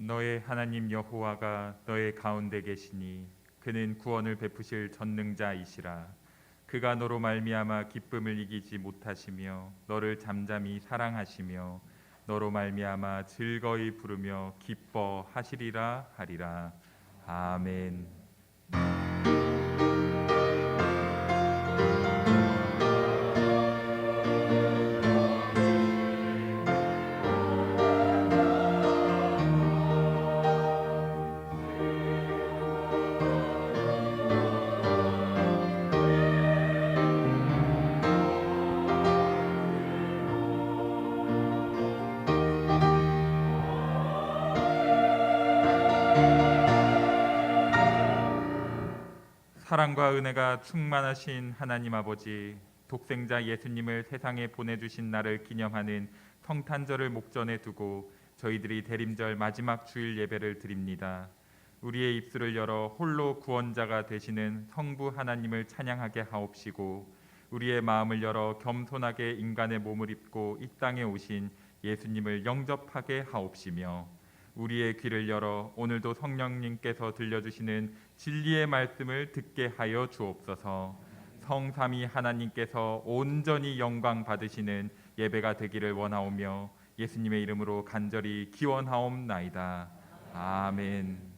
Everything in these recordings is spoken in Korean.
너의 하나님 여호와가 너의 가운데 계시니 그는 구원을 베푸실 전능자이시라. 그가 너로 말미암아 기쁨을 이기지 못하시며 너를 잠잠히 사랑하시며 너로 말미암아 즐거이 부르며 기뻐하시리라 하리라. 아멘. 사랑과 은혜가 충만하신 하나님 아버지, 독생자 예수님을 세상에 보내주신 날을 기념하는 성탄절을 목전에 두고 저희들이 대림절 마지막 주일 예배를 드립니다. 우리의 입술을 열어 홀로 구원자가 되시는 성부 하나님을 찬양하게 하옵시고, 우리의 마음을 열어 겸손하게 인간의 몸을 입고 이 땅에 오신 예수님을 영접하게 하옵시며, 우리의 귀를 열어 오늘도 성령님께서 들려주시는 진리의 말씀을 듣게 하여 주옵소서. 성삼위 하나님께서 온전히 영광 받으시는 예배가 되기를 원하오며 예수님의 이름으로 간절히 기원하옵나이다. 아멘.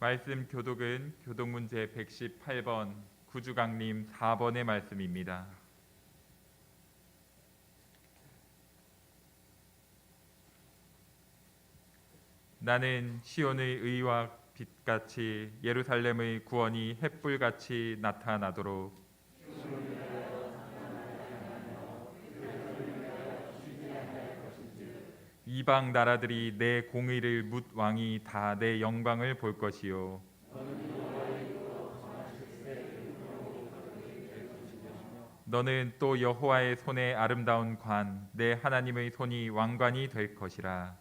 말씀 교독은 교독문제 118번 구주강림 4번의 말씀입니다. 나는 시온의 의와 빛같이 예루살렘의 구원이 햇불같이 나타나도록 이방 나라들이 내 공의를 묻 왕이 다 내 영광을 볼 것이요 너는 또 여호와의 손에 아름다운 관 내 하나님의 손이 왕관이 될 것이라.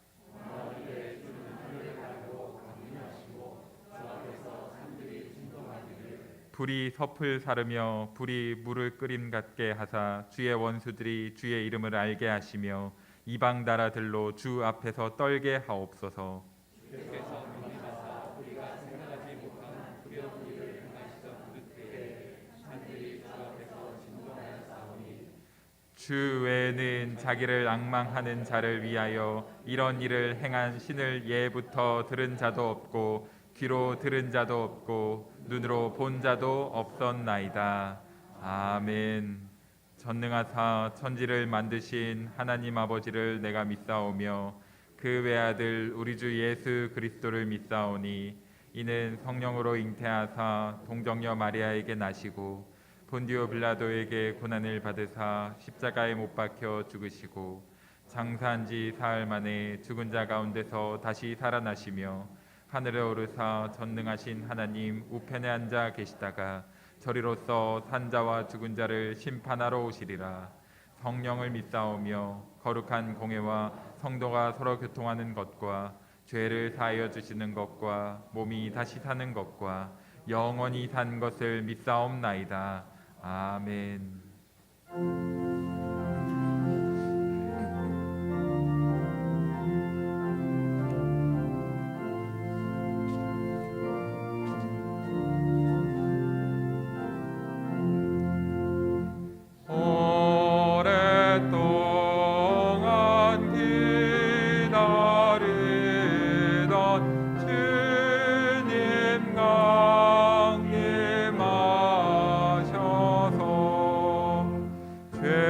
불이 섭을 사르며 불이 물을 끓임 같게 하사 주의 원수들이 주의 이름을 알게 하시며 이방 나라들로 주 앞에서 떨게 하옵소서. 주 외에는 자기를 앙망하는 자를 위하여 이런 일을 행한 신을 예부터 들은 자도 없고 귀로 들은 자도 없고 눈으로 본 자도 없었나이다. 아멘. 전능하사 천지를 만드신 하나님 아버지를 내가 믿사오며 그 외아들 우리 주 예수 그리스도를 믿사오니 이는 성령으로 잉태하사 동정녀 마리아에게 나시고 본디오 빌라도에게 고난을 받으사 십자가에 못 박혀 죽으시고 장사한 지 사흘 만에 죽은 자 가운데서 다시 살아나시며 하늘에 오르사 전능하신 하나님 우편에 앉아 계시다가 저리로서 산자와 죽은 자를 심판하러 오시리라. 성령을 믿사오며 거룩한 공회와 성도가 서로 교통하는 것과 죄를 사하여 주시는 것과 몸이 다시 사는 것과 영원히 산 것을 믿사옵나이다. 아멘. 주님 강림하셔서 죄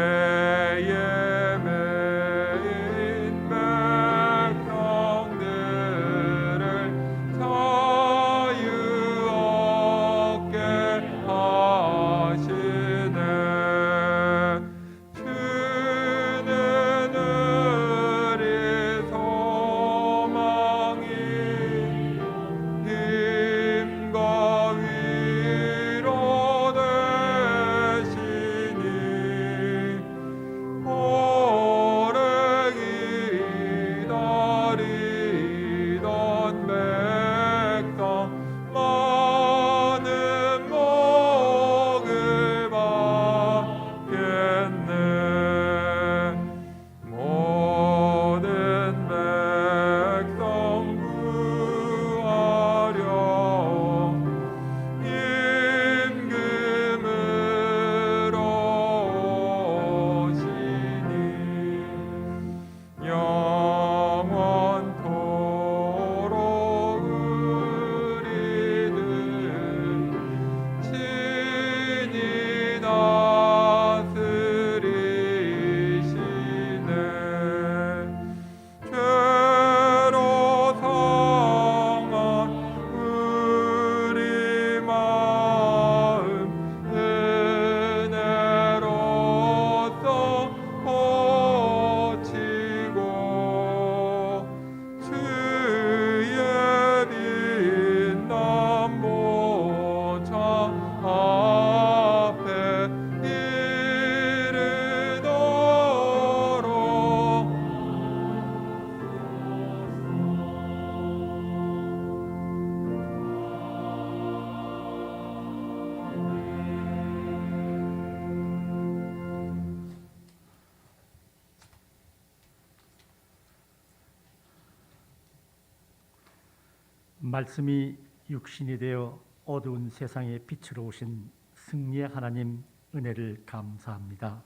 말씀이 육신이 되어 어두운 세상에 빛으로 오신 승리의 하나님 은혜를 감사합니다.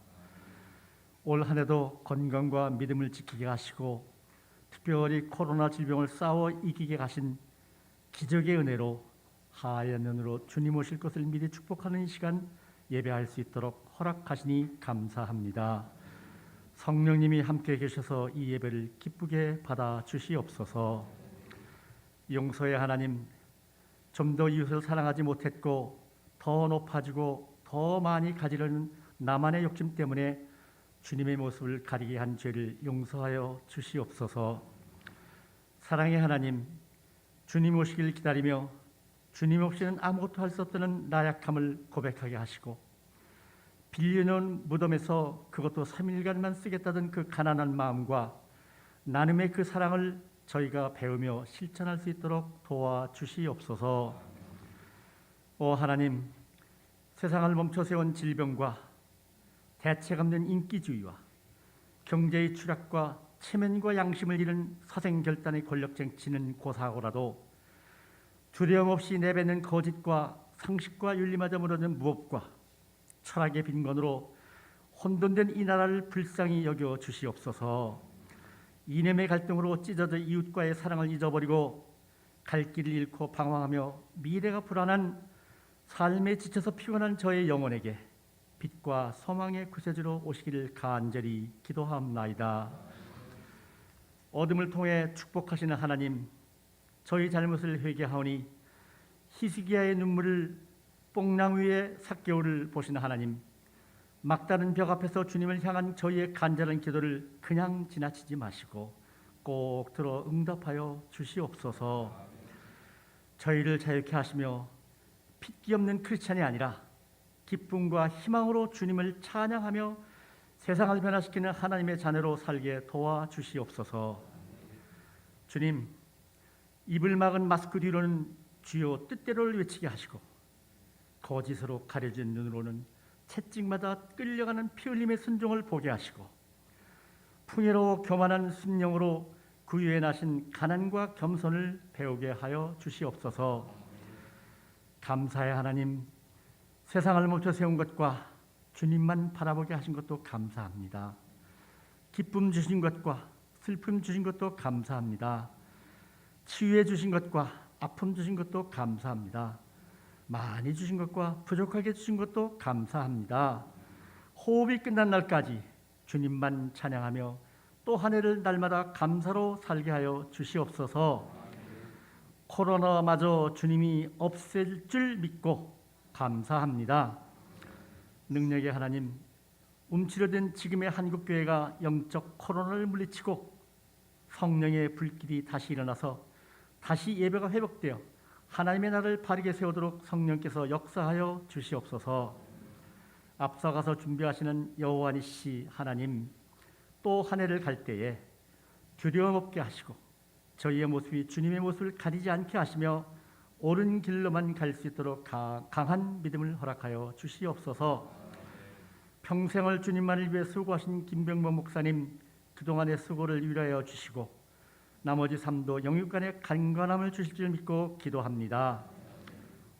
올 한 해도 건강과 믿음을 지키게 하시고 특별히 코로나 질병을 싸워 이기게 하신 기적의 은혜로 하얀 눈으로 주님 오실 것을 미리 축복하는 이 시간 예배할 수 있도록 허락하시니 감사합니다. 성령님이 함께 계셔서 이 예배를 기쁘게 받아 주시옵소서. 용서의 하나님, 좀 더 이웃을 사랑하지 못했고 더 높아지고 더 많이 가지려는 나만의 욕심 때문에 주님의 모습을 가리게 한 죄를 용서하여 주시옵소서. 사랑의 하나님, 주님 오시길 기다리며 주님 없이는 아무것도 할 수 없다는 나약함을 고백하게 하시고 빌려놓은 무덤에서 그것도 3일간만 쓰겠다던 그 가난한 마음과 나눔의 그 사랑을 저희가 배우며 실천할 수 있도록 도와주시옵소서. 오 하나님, 세상을 멈춰 세운 질병과 대책 없는 인기주의와 경제의 추락과 체면과 양심을 잃은 사생결단의 권력쟁취는 고사하고라도 두려움 없이 내뱉는 거짓과 상식과 윤리마저 무너진 무법과 철학의 빈곤으로 혼돈된 이 나라를 불쌍히 여겨 주시옵소서. 이념의 갈등으로 찢어져 이웃과의 사랑을 잊어버리고 갈 길을 잃고 방황하며 미래가 불안한 삶에 지쳐서 피곤한 저의 영혼에게 빛과 소망의 구세주로 오시기를 간절히 기도하옵나이다. 어둠을 통해 축복하시는 하나님, 저희 잘못을 회개하오니 히스기야의 눈물을 뽕나무 위에 삭개울을 보시는 하나님, 막다른 벽 앞에서 주님을 향한 저희의 간절한 기도를 그냥 지나치지 마시고 꼭 들어 응답하여 주시옵소서. 저희를 자유케 하시며 핏기 없는 크리스찬이 아니라 기쁨과 희망으로 주님을 찬양하며 세상을 변화시키는 하나님의 자녀로 살게 도와주시옵소서. 주님, 입을 막은 마스크 뒤로는 주여 뜻대로를 외치게 하시고 거짓으로 가려진 눈으로는 채찍마다 끌려가는 피 흘림의 순종을 보게 하시고 풍요로워 교만한 순영으로 구유에 나신 가난과 겸손을 배우게 하여 주시옵소서. 감사의 하나님, 세상을 멈춰 세운 것과 주님만 바라보게 하신 것도 감사합니다. 기쁨 주신 것과 슬픔 주신 것도 감사합니다. 치유해 주신 것과 아픔 주신 것도 감사합니다. 많이 주신 것과 부족하게 주신 것도 감사합니다. 호흡이 끝난 날까지 주님만 찬양하며 또 한 해를 날마다 감사로 살게 하여 주시옵소서. 코로나마저 주님이 없앨 줄 믿고 감사합니다. 능력의 하나님, 움츠러든 지금의 한국교회가 영적 코로나를 물리치고 성령의 불길이 다시 일어나서 다시 예배가 회복되어 하나님의 나라를 바르게 세우도록 성령께서 역사하여 주시옵소서. 앞서가서 준비하시는 여호와니시 하나님, 또 한 해를 갈 때에 두려움 없게 하시고 저희의 모습이 주님의 모습을 가리지 않게 하시며 옳은 길로만 갈 수 있도록 강한 믿음을 허락하여 주시옵소서. 평생을 주님만을 위해 수고하신 김병범 목사님, 그동안의 수고를 위로하여 주시고 나머지 삶도 영육간의 간간함을 주실 줄 믿고 기도합니다.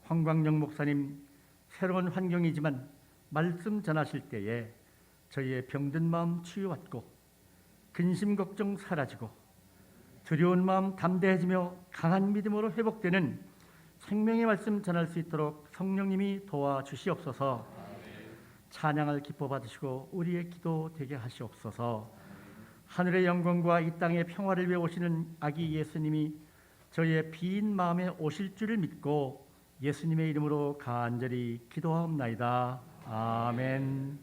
황광영 목사님, 새로운 환경이지만 말씀 전하실 때에 저희의 병든 마음 치유받고 근심 걱정 사라지고 두려운 마음 담대해지며 강한 믿음으로 회복되는 생명의 말씀 전할 수 있도록 성령님이 도와주시옵소서. 찬양을 기뻐 받으시고 우리의 기도 되게 하시옵소서. 하늘의 영광과 이 땅의 평화를 위해 오시는 아기 예수님이 저희의 빈 마음에 오실 줄을 믿고 예수님의 이름으로 간절히 기도하옵나이다. 아멘.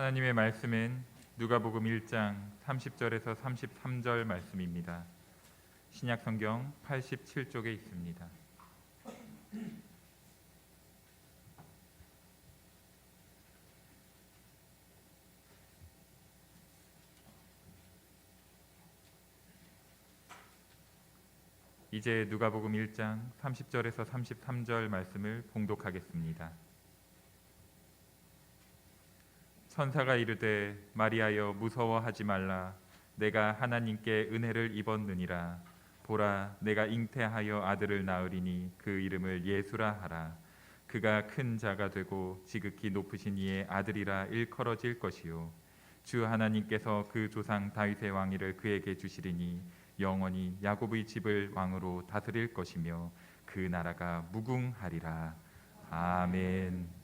하나님의 말씀은 누가복음 1장 30절에서 33절 말씀입니다. 신약 성경 87쪽에 있습니다. 이제 누가복음 1장 30절에서 33절 말씀을 봉독하겠습니다. 천사가 이르되 마리아여 무서워하지 말라. 내가 하나님께 은혜를 입었느니라. 보라 내가 잉태하여 아들을 낳으리니 그 이름을 예수라 하라. 그가 큰 자가 되고 지극히 높으신 이의 아들이라 일컬어질 것이요 주 하나님께서 그 조상 다윗의 왕위를 그에게 주시리니 영원히 야곱의 집을 왕으로 다스릴 것이며 그 나라가 무궁하리라. 아멘.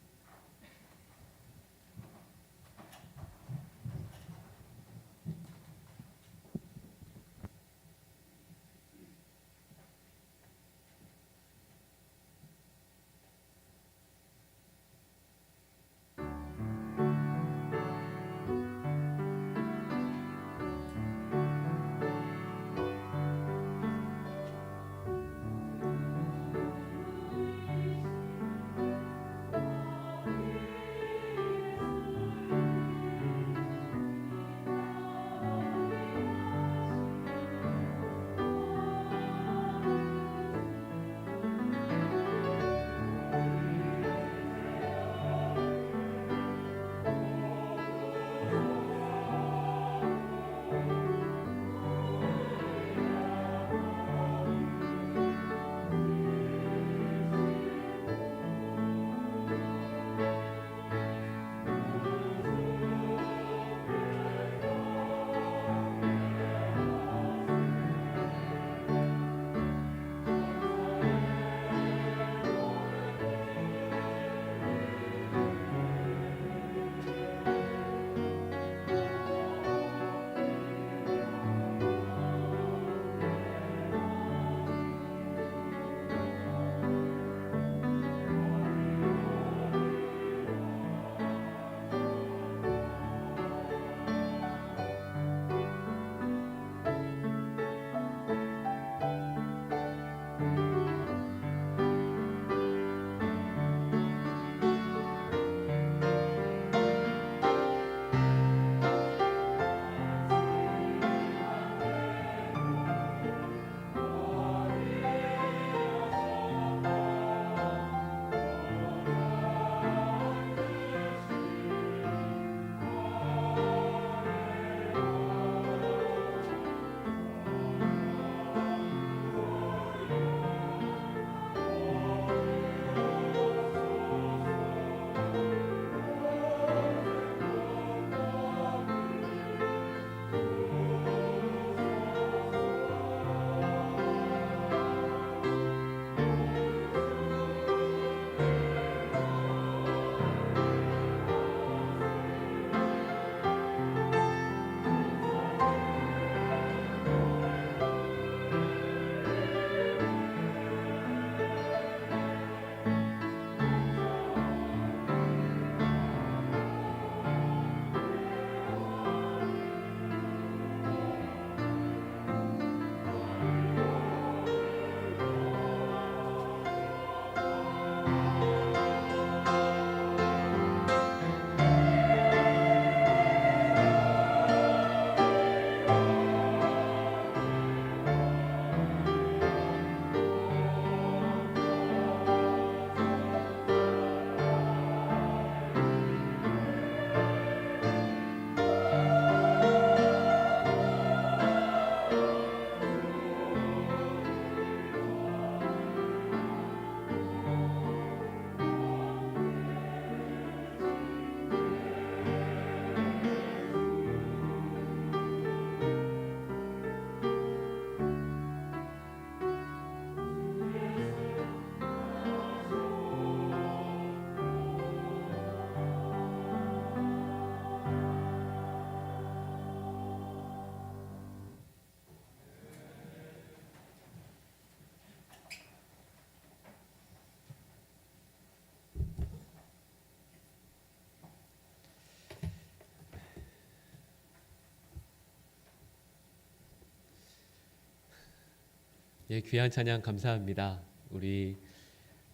예, 귀한 찬양 감사합니다. 우리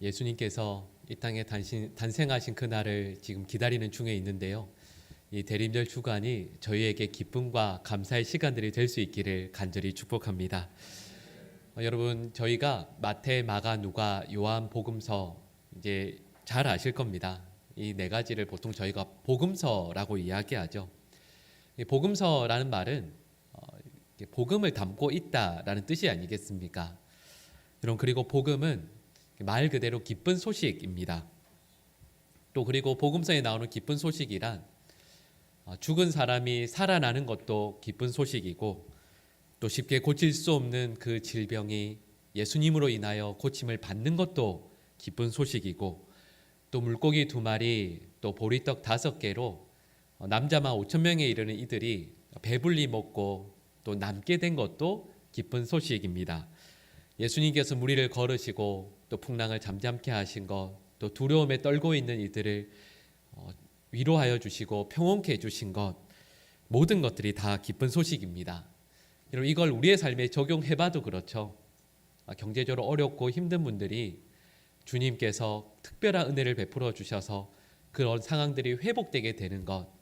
예수님께서 이 땅에 탄생하신 그날을 지금 기다리는 중에 있는데요. 이 대림절 주간이 저희에게 기쁨과 감사의 시간들이 될 수 있기를 간절히 축복합니다. 여러분, 저희가 마태, 마가, 누가, 요한 복음서 이제 잘 아실 겁니다. 이 네 가지를 보통 저희가 복음서라고 이야기하죠. 이 복음서라는 말은 복음을 담고 있다라는 뜻이 아니겠습니까? 여러분, 그리고 복음은 말 그대로 기쁜 소식입니다. 또 그리고 복음서에 나오는 기쁜 소식이란 죽은 사람이 살아나는 것도 기쁜 소식이고, 또 쉽게 고칠 수 없는 그 질병이 예수님으로 인하여 고침을 받는 것도 기쁜 소식이고, 또 물고기 2마리, 또 보리떡 5개로 남자만 5,000명에 이르는 이들이 배불리 먹고 또 남게 된 것도 기쁜 소식입니다. 예수님께서 무리를 걸으시고 또 풍랑을 잠잠케 하신 것, 또 두려움에 떨고 있는 이들을 위로하여 주시고 평온케 해주신 것, 모든 것들이 다 기쁜 소식입니다. 여러분, 이걸 우리의 삶에 적용해봐도 그렇죠. 경제적으로 어렵고 힘든 분들이 주님께서 특별한 은혜를 베풀어 주셔서 그런 상황들이 회복되게 되는 것,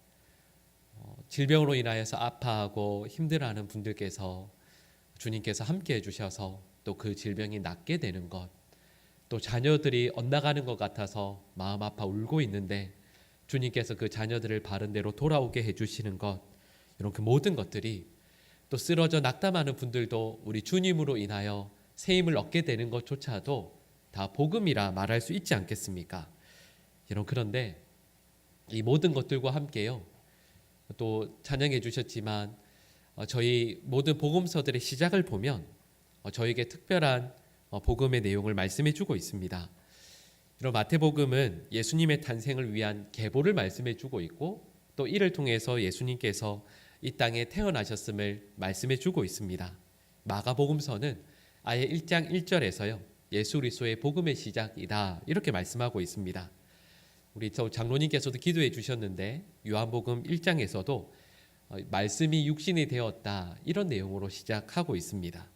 질병으로 인하여서 아파하고 힘들어하는 분들께서 주님께서 함께 해주셔서 또 그 질병이 낫게 되는 것, 또 자녀들이 엇나가는 것 같아서 마음 아파 울고 있는데 주님께서 그 자녀들을 바른 대로 돌아오게 해주시는 것, 이런 그 모든 것들이, 또 쓰러져 낙담하는 분들도 우리 주님으로 인하여 새 힘을 얻게 되는 것조차도 다 복음이라 말할 수 있지 않겠습니까? 여러분, 그런데 이 모든 것들과 함께요, 또 찬양해 주셨지만 저희 모든 복음서들의 시작을 보면 저에게 특별한 복음의 내용을 말씀해 주고 있습니다. 이런 마태복음은 예수님의 탄생을 위한 계보를 말씀해 주고 있고, 또 이를 통해서 예수님께서 이 땅에 태어나셨음을 말씀해 주고 있습니다. 마가복음서는 아예 1장 1절에서요, 예수 그리스도의 복음의 시작이다, 이렇게 말씀하고 있습니다. 우리 장로님께서도 기도해 주셨는데 요한복음 1장에서도 말씀이 육신이 되었다, 이런 내용으로 시작하고 있습니다.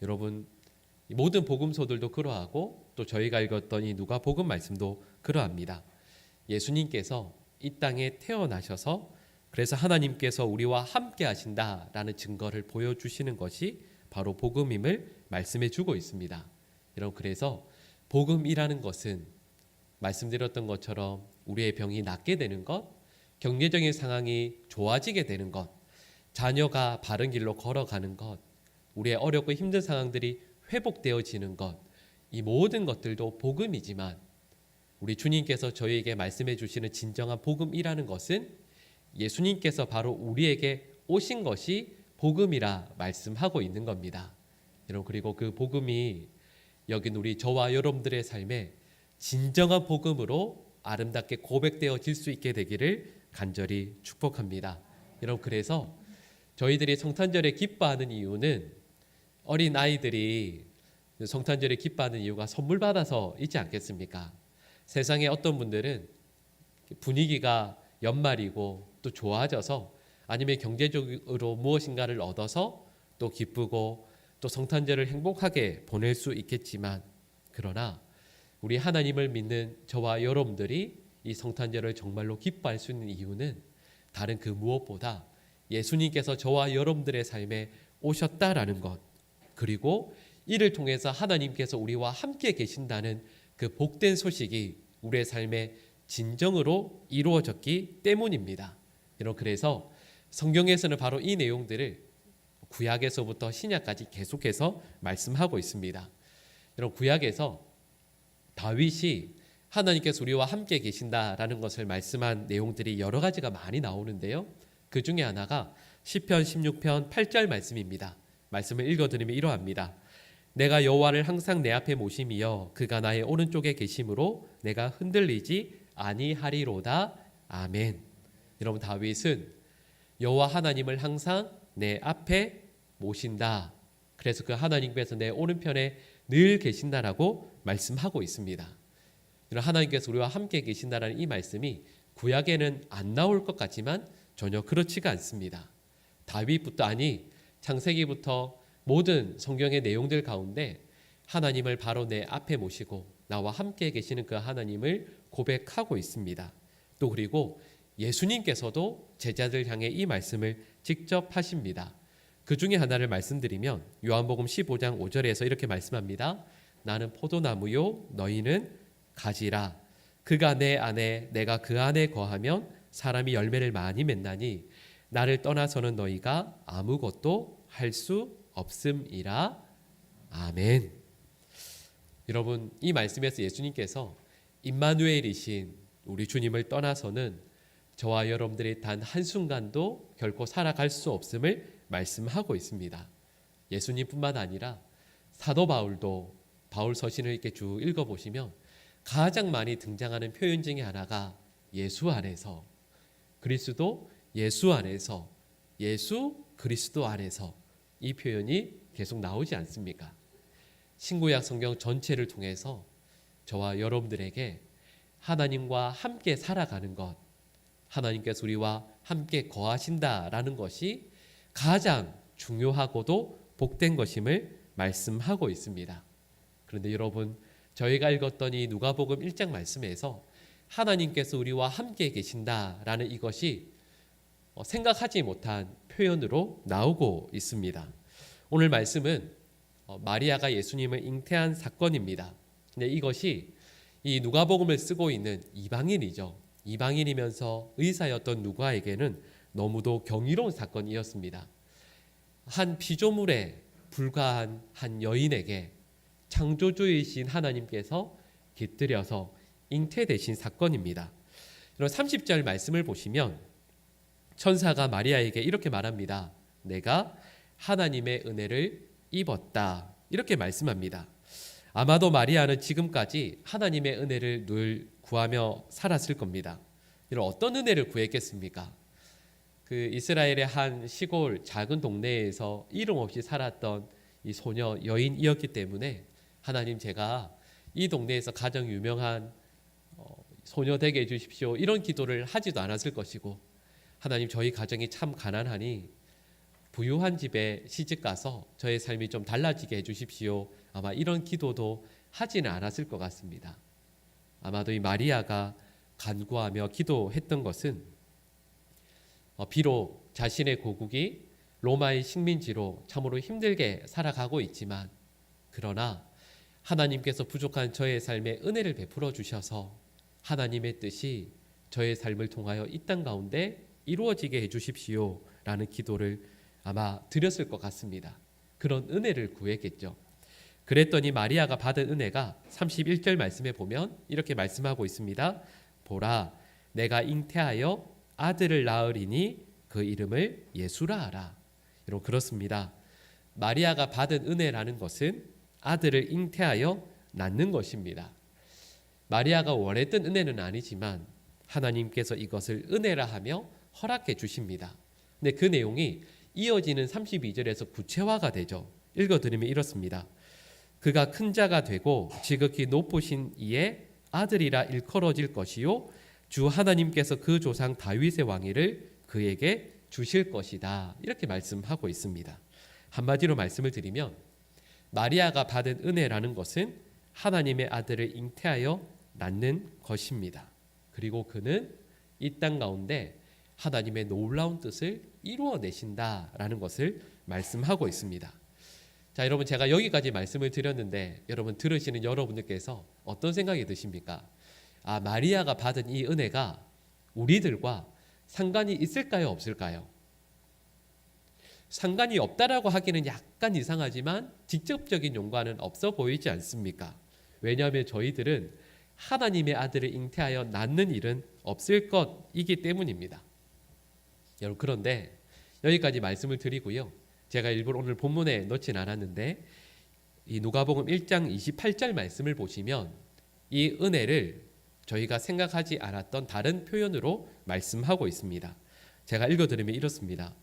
여러분, 모든 복음서들도 그러하고 또 저희가 읽었던 이 누가복음 말씀도 그러합니다. 예수님께서 이 땅에 태어나셔서 그래서 하나님께서 우리와 함께 하신다라는 증거를 보여주시는 것이 바로 복음임을 말씀해 주고 있습니다. 여러분, 그래서 복음이라는 것은 말씀드렸던 것처럼 우리의 병이 낫게 되는 것, 경제적인 상황이 좋아지게 되는 것, 자녀가 바른 길로 걸어가는 것, 우리의 어렵고 힘든 상황들이 회복되어지는 것, 이 모든 것들도 복음이지만 우리 주님께서 저희에게 말씀해 주시는 진정한 복음이라는 것은 예수님께서 바로 우리에게 오신 것이 복음이라 말씀하고 있는 겁니다. 여러분, 그리고 그 복음이 여긴 우리 저와 여러분들의 삶에 진정한 복음으로 아름답게 고백되어질 수 있게 되기를 간절히 축복합니다. 여러분, 그래서 저희들이 성탄절에 기뻐하는 이유는, 어린 아이들이 성탄절에 기뻐하는 이유가 선물 받아서 있지 않겠습니까? 세상에 어떤 분들은 분위기가 연말이고 또 좋아져서, 아니면 경제적으로 무엇인가를 얻어서 또 기쁘고 또 성탄절을 행복하게 보낼 수 있겠지만, 그러나 우리 하나님을 믿는 저와 여러분들이 이 성탄절을 정말로 기뻐할 수 있는 이유는 다른 그 무엇보다 예수님께서 저와 여러분들의 삶에 오셨다라는 것, 그리고 이를 통해서 하나님께서 우리와 함께 계신다는 그 복된 소식이 우리의 삶에 진정으로 이루어졌기 때문입니다. 여러분, 그래서 성경에서는 바로 이 내용들을 구약에서부터 신약까지 계속해서 말씀하고 있습니다. 여러분, 구약에서 다윗이 하나님께서 우리와 함께 계신다라는 것을 말씀한 내용들이 여러 가지가 많이 나오는데요, 그 중에 하나가 시편 16편 8절 말씀입니다. 말씀을 읽어드리면 이러합니다. 내가 여호와를 항상 내 앞에 모심이여 그가 나의 오른쪽에 계심으로 내가 흔들리지 아니하리로다. 아멘. 여러분, 다윗은 여호와 하나님을 항상 내 앞에 모신다, 그래서 그 하나님께서 내 오른편에 늘 계신다라고 말씀하고 있습니다. 하나님께서 우리와 함께 계신다라는 이 말씀이 구약에는 안 나올 것 같지만 전혀 그렇지가 않습니다. 다윗부터, 아니 창세기부터 모든 성경의 내용들 가운데 하나님을 바로 내 앞에 모시고 나와 함께 계시는 그 하나님을 고백하고 있습니다. 또 그리고 예수님께서도 제자들 향해 이 말씀을 직접 하십니다. 그 중에 하나를 말씀드리면 요한복음 15장 5절에서 이렇게 말씀합니다. 나는 포도나무요 너희는 가지라. 그가 내 안에 내가 그 안에 거하면 사람이 열매를 많이 맺나니 나를 떠나서는 너희가 아무것도 할 수 없음이라. 아멘. 여러분, 이 말씀에서 예수님께서 임마누엘이신 우리 주님을 떠나서는 저와 여러분들이 단 한순간도 결코 살아갈 수 없음을 말씀하고 있습니다. 예수님뿐만 아니라 사도 바울도 바울 서신을 이렇게 쭉 읽어보시면 가장 많이 등장하는 표현 중에 하나가 예수 안에서, 그리스도 예수 안에서, 예수 그리스도 안에서, 이 표현이 계속 나오지 않습니까? 신구약 성경 전체를 통해서 저와 여러분들에게 하나님과 함께 살아가는 것, 하나님께서 우리와 함께 거하신다라는 것이 가장 중요하고도 복된 것임을 말씀하고 있습니다. 그런데 여러분, 저희가 읽었던 이 누가복음 1장 말씀에서 하나님께서 우리와 함께 계신다라는 이것이 생각하지 못한 표현으로 나오고 있습니다. 오늘 말씀은 마리아가 예수님을 잉태한 사건입니다. 근데 이것이 이 누가복음을 쓰고 있는 이방인이죠. 이방인이면서 의사였던 누가에게는 너무도 경이로운 사건이었습니다. 한 피조물에 불과한 한 여인에게 창조주이신 하나님께서 깃들여서 잉태되신 사건입니다. 30절 말씀을 보시면 천사가 마리아에게 이렇게 말합니다. 내가 하나님의 은혜를 입었다. 이렇게 말씀합니다. 아마도 마리아는 지금까지 하나님의 은혜를 늘 구하며 살았을 겁니다. 이런 어떤 은혜를 구했겠습니까? 그 이스라엘의 한 시골 작은 동네에서 이름 없이 살았던 이 소녀 여인이었기 때문에 하나님, 제가 이 동네에서 가장 유명한 소녀 되게 해주십시오, 이런 기도를 하지도 않았을 것이고, 하나님, 저희 가정이 참 가난하니 부유한 집에 시집 가서 저의 삶이 좀 달라지게 해주십시오, 아마 이런 기도도 하지는 않았을 것 같습니다. 아마도 이 마리아가 간구하며 기도했던 것은 비록 자신의 고국이 로마의 식민지로 참으로 힘들게 살아가고 있지만, 그러나 하나님께서 부족한 저의 삶에 은혜를 베풀어 주셔서 하나님의 뜻이 저의 삶을 통하여 이 땅 가운데 이루어지게 해주십시오 라는 기도를 아마 드렸을 것 같습니다. 그런 은혜를 구했겠죠. 그랬더니 마리아가 받은 은혜가 31절 말씀에 보면 이렇게 말씀하고 있습니다. 보라, 내가 잉태하여 아들을 낳으리니 그 이름을 예수라 하라. 여러분, 그렇습니다. 마리아가 받은 은혜라는 것은 아들을 잉태하여 낳는 것입니다. 마리아가 원했던 은혜는 아니지만 하나님께서 이것을 은혜라 하며 허락해 주십니다. 근데 그 내용이 이어지는 32절에서 구체화가 되죠. 읽어드리면 이렇습니다. 그가 큰 자가 되고 지극히 높으신 이의 아들이라 일컬어질 것이요 주 하나님께서 그 조상 다윗의 왕위를 그에게 주실 것이다. 이렇게 말씀하고 있습니다. 한마디로 말씀을 드리면 마리아가 받은 은혜라는 것은 하나님의 아들을 잉태하여 낳는 것입니다. 그리고 그는 이 땅 가운데 하나님의 놀라운 뜻을 이루어내신다라는 것을 말씀하고 있습니다. 자, 여러분, 제가 여기까지 말씀을 드렸는데 여러분, 들으시는 여러분들께서 어떤 생각이 드십니까? 아, 마리아가 받은 이 은혜가 우리들과 상관이 있을까요, 없을까요? 상관이 없다라고 하기는 약간 이상하지만 직접적인 연관은 없어 보이지 않습니까? 왜냐하면 저희들은 하나님의 아들을 잉태하여 낳는 일은 없을 것이기 때문입니다. 여러분, 그런데 여기까지 말씀을 드리고요. 제가 일부러 오늘 본문에 넣진 않았는데 이 누가복음 1장 28절 말씀을 보시면 이 은혜를 저희가 생각하지 않았던 다른 표현으로 말씀하고 있습니다. 제가 읽어드리면 이렇습니다.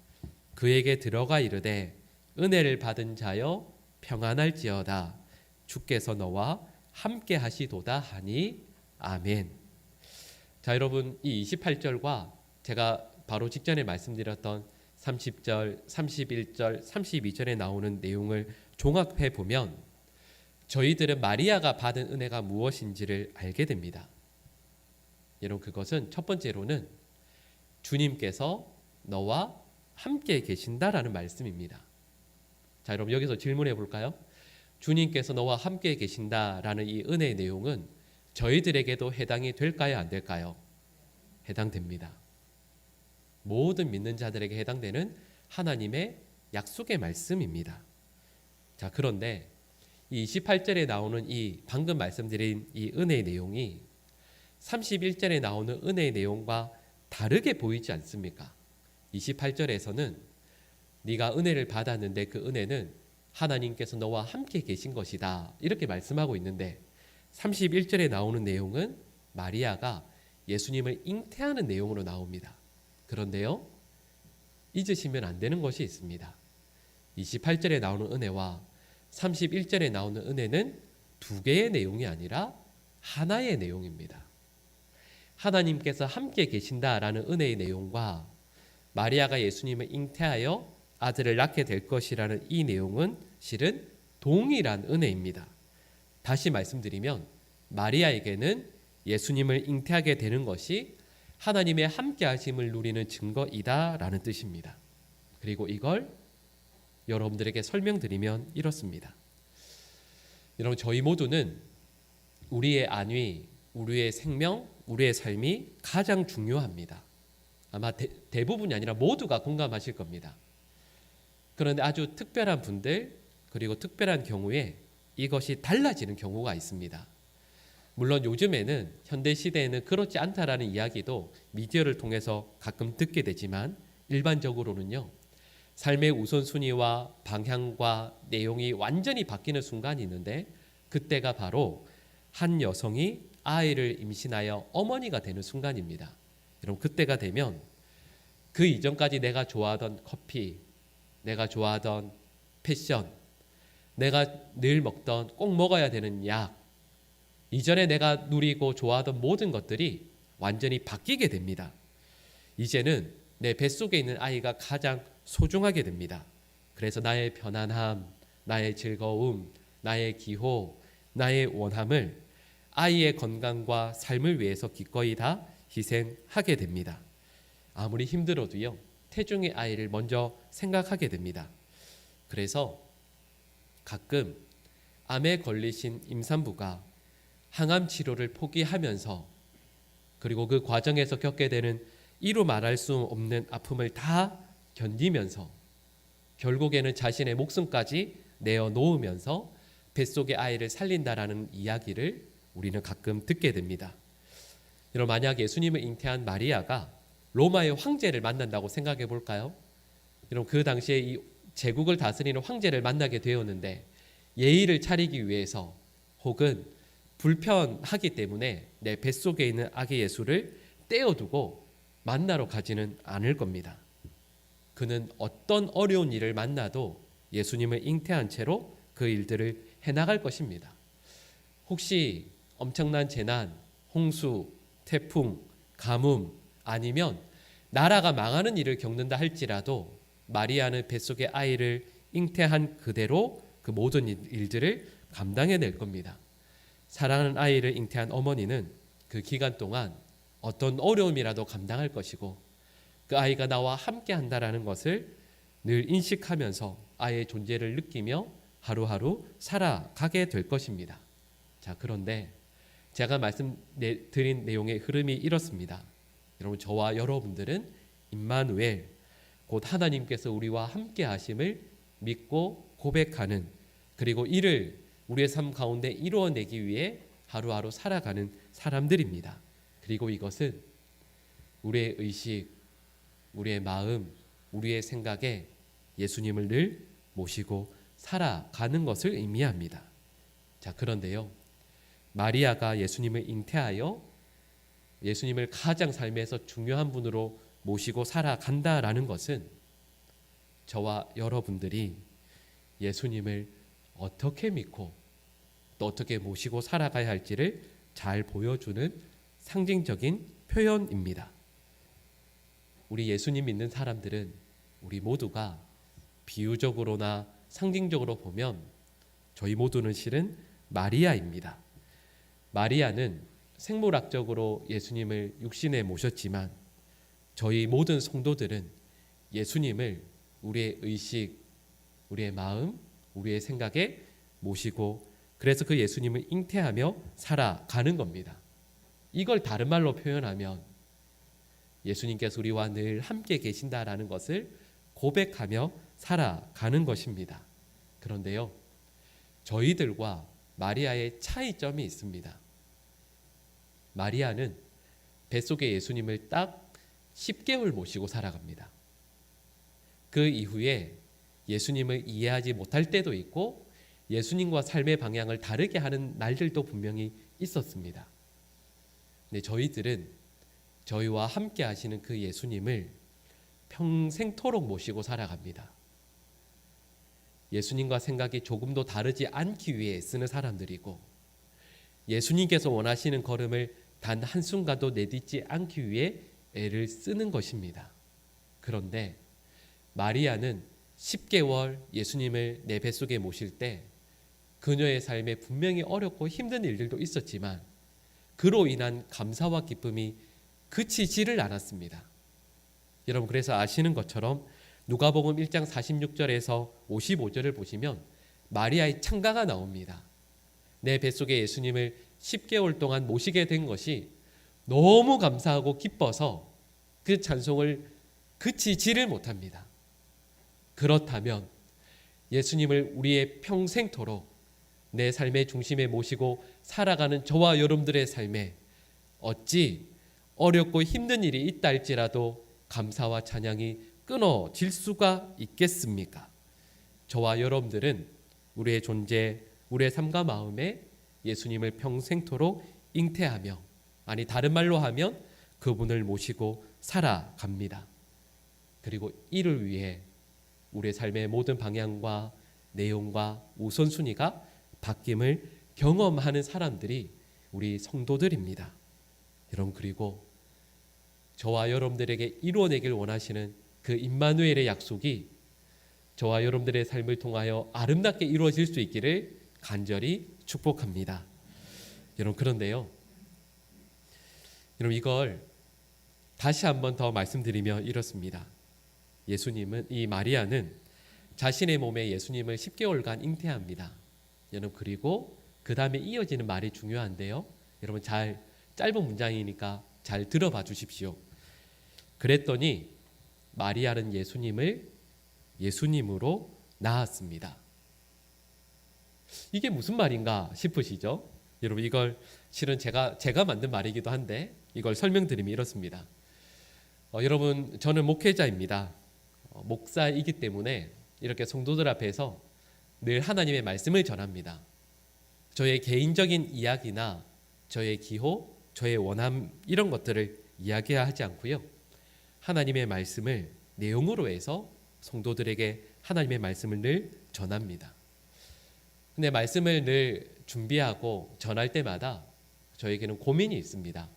그에게 들어가 이르되 은혜를 받은 자여 평안할지어다 주께서 너와 함께 하시도다 하니 아멘. 자, 여러분, 이 28절과 제가 바로 직전에 말씀드렸던 30절, 31절, 32절에 나오는 내용을 종합해 보면 저희들은 마리아가 받은 은혜가 무엇인지를 알게 됩니다. 여러분, 그것은 첫 번째로는 주님께서 너와 함께 계신다라는 말씀입니다. 자, 여러분 여기서 질문해 볼까요? 주님께서 너와 함께 계신다라는 이 은혜의 내용은 저희들에게도 해당이 될까요? 안 될까요? 해당됩니다. 모든 믿는 자들에게 해당되는 하나님의 약속의 말씀입니다. 자, 그런데 이 28절에 나오는 이 방금 말씀드린 이 은혜의 내용이 31절에 나오는 은혜의 내용과 다르게 보이지 않습니까? 28절에서는 네가 은혜를 받았는데 그 은혜는 하나님께서 너와 함께 계신 것이다, 이렇게 말씀하고 있는데 31절에 나오는 내용은 마리아가 예수님을 잉태하는 내용으로 나옵니다. 그런데요, 잊으시면 안 되는 것이 있습니다. 28절에 나오는 은혜와 31절에 나오는 은혜는 두 개의 내용이 아니라 하나의 내용입니다. 하나님께서 함께 계신다라는 은혜의 내용과 마리아가 예수님을 잉태하여 아들을 낳게 될 것이라는 이 내용은 실은 동일한 은혜입니다. 다시 말씀드리면 마리아에게는 예수님을 잉태하게 되는 것이 하나님의 함께 하심을 누리는 증거이다라는 뜻입니다. 그리고 이걸 여러분들에게 설명드리면 이렇습니다. 여러분, 저희 모두는 우리의 안위, 우리의 생명, 우리의 삶이 가장 중요합니다. 아마 대부분이 아니라 모두가 공감하실 겁니다. 그런데 아주 특별한 분들, 그리고 특별한 경우에 이것이 달라지는 경우가 있습니다. 물론 요즘에는 현대시대에는 그렇지 않다라는 이야기도 미디어를 통해서 가끔 듣게 되지만 일반적으로는요, 삶의 우선순위와 방향과 내용이 완전히 바뀌는 순간이 있는데 그때가 바로 한 여성이 아이를 임신하여 어머니가 되는 순간입니다. 여러분, 그때가 되면 그 이전까지 내가 좋아하던 커피, 내가 좋아하던 패션, 내가 늘 먹던 꼭 먹어야 되는 약, 이전에 내가 누리고 좋아하던 모든 것들이 완전히 바뀌게 됩니다. 이제는 내 뱃속에 있는 아이가 가장 소중하게 됩니다. 그래서 나의 편안함, 나의 즐거움, 나의 기호, 나의 원함을 아이의 건강과 삶을 위해서 기꺼이 다 희생하게 됩니다. 아무리 힘들어도요, 태중의 아이를 먼저 생각하게 됩니다. 그래서 가끔 암에 걸리신 임산부가 항암 치료를 포기하면서 그리고 그 과정에서 겪게 되는 이루 말할 수 없는 아픔을 다 견디면서 결국에는 자신의 목숨까지 내어놓으면서 뱃속의 아이를 살린다라는 이야기를 우리는 가끔 듣게 됩니다. 여러분, 만약 예수님을 잉태한 마리아가 로마의 황제를 만난다고 생각해 볼까요? 여러분, 그 당시에 이 제국을 다스리는 황제를 만나게 되었는데 예의를 차리기 위해서 혹은 불편하기 때문에 내 뱃속에 있는 아기 예수를 떼어두고 만나러 가지는 않을 겁니다. 그는 어떤 어려운 일을 만나도 예수님을 잉태한 채로 그 일들을 해나갈 것입니다. 혹시 엄청난 재난, 홍수, 태풍, 가뭄, 아니면 나라가 망하는 일을 겪는다 할지라도 마리아는 뱃속의 아이를 잉태한 그대로 그 모든 일들을 감당해낼 겁니다. 사랑하는 아이를 잉태한 어머니는 그 기간 동안 어떤 어려움이라도 감당할 것이고 그 아이가 나와 함께 한다라는 것을 늘 인식하면서 아이의 존재를 느끼며 하루하루 살아가게 될 것입니다. 자, 그런데 제가 말씀드린 내용의 흐름이 이렇습니다. 여러분, 저와 여러분들은 임마누엘, 곧 하나님께서 우리와 함께 하심을 믿고 고백하는, 그리고 이를 우리의 삶 가운데 이루어내기 위해 하루하루 살아가는 사람들입니다. 그리고 이것은 우리의 의식, 우리의 마음, 우리의 생각에 예수님을 늘 모시고 살아가는 것을 의미합니다. 자, 그런데요, 마리아가 예수님을 잉태하여 예수님을 가장 삶에서 중요한 분으로 모시고 살아간다라는 것은 저와 여러분들이 예수님을 어떻게 믿고 또 어떻게 모시고 살아가야 할지를 잘 보여주는 상징적인 표현입니다. 우리 예수님 믿는 사람들은 우리 모두가 비유적으로나 상징적으로 보면 저희 모두는 실은 마리아입니다. 마리아는 생물학적으로 예수님을 육신에 모셨지만 저희 모든 성도들은 예수님을 우리의 의식, 우리의 마음, 우리의 생각에 모시고 그래서 그 예수님을 잉태하며 살아가는 겁니다. 이걸 다른 말로 표현하면 예수님께서 우리와 늘 함께 계신다라는 것을 고백하며 살아가는 것입니다. 그런데요, 저희들과 마리아의 차이점이 있습니다. 마리아는 뱃속에 예수님을 딱 10개월 모시고 살아갑니다. 그 이후에 예수님을 이해하지 못할 때도 있고 예수님과 삶의 방향을 다르게 하는 날들도 분명히 있었습니다. 근데 저희들은 저희와 함께 하시는 그 예수님을 평생토록 모시고 살아갑니다. 예수님과 생각이 조금도 다르지 않기 위해 쓰는 사람들이고 예수님께서 원하시는 걸음을 단 한순간도 내딛지 않기 위해 애를 쓰는 것입니다. 그런데 마리아는 10개월 예수님을 내 뱃속에 모실 때 그녀의 삶에 분명히 어렵고 힘든 일들도 있었지만 그로 인한 감사와 기쁨이 그치지를 않았습니다. 여러분 그래서 아시는 것처럼 누가복음 1장 46절에서 55절을 보시면 마리아의 찬가가 나옵니다. 내 뱃속에 예수님을 10개월 동안 모시게 된 것이 너무 감사하고 기뻐서 그 찬송을 그치지를 못합니다. 그렇다면 예수님을 우리의 평생토록 내 삶의 중심에 모시고 살아가는 저와 여러분들의 삶에 어찌 어렵고 힘든 일이 있다 할지라도 감사와 찬양이 끊어질 수가 있겠습니까? 저와 여러분들은 우리의 존재, 우리의 삶과 마음에 예수님을 평생토록 잉태하며, 아니 다른 말로 하면 그분을 모시고 살아갑니다. 그리고 이를 위해 우리의 삶의 모든 방향과 내용과 우선순위가 바뀜을 경험하는 사람들이 우리 성도들입니다. 여러분 그리고 저와 여러분들에게 이루어내길 원하시는 그 임마누엘의 약속이 저와 여러분들의 삶을 통하여 아름답게 이루어질 수 있기를 간절히 축복합니다. 여러분 그런데요, 여러분 이걸 다시 한번 더 말씀드리면 이렇습니다. 예수님은, 이 마리아는 자신의 몸에 예수님을 10개월간 잉태합니다. 여러분 그리고 그 다음에 이어지는 말이 중요한데요, 여러분 짧은 문장이니까 잘 들어봐 주십시오. 그랬더니 마리아는 예수님을 예수님으로 낳았습니다. 이게 무슨 말인가 싶으시죠? 여러분 이걸 실은 제가 만든 말이기도 한데 이걸 설명드리면 이렇습니다. 여러분 저는 목회자입니다. 목사이기 때문에 이렇게 성도들 앞에서 늘 하나님의 말씀을 전합니다. 저의 개인적인 이야기나 저의 기호, 저의 원함 이런 것들을 이야기하지 않고요, 하나님의 말씀을 내용으로 해서 성도들에게 하나님의 말씀을 늘 전합니다. 근데 말씀을 늘 준비하고 전할 때마다 저에게는 고민이 있습니다.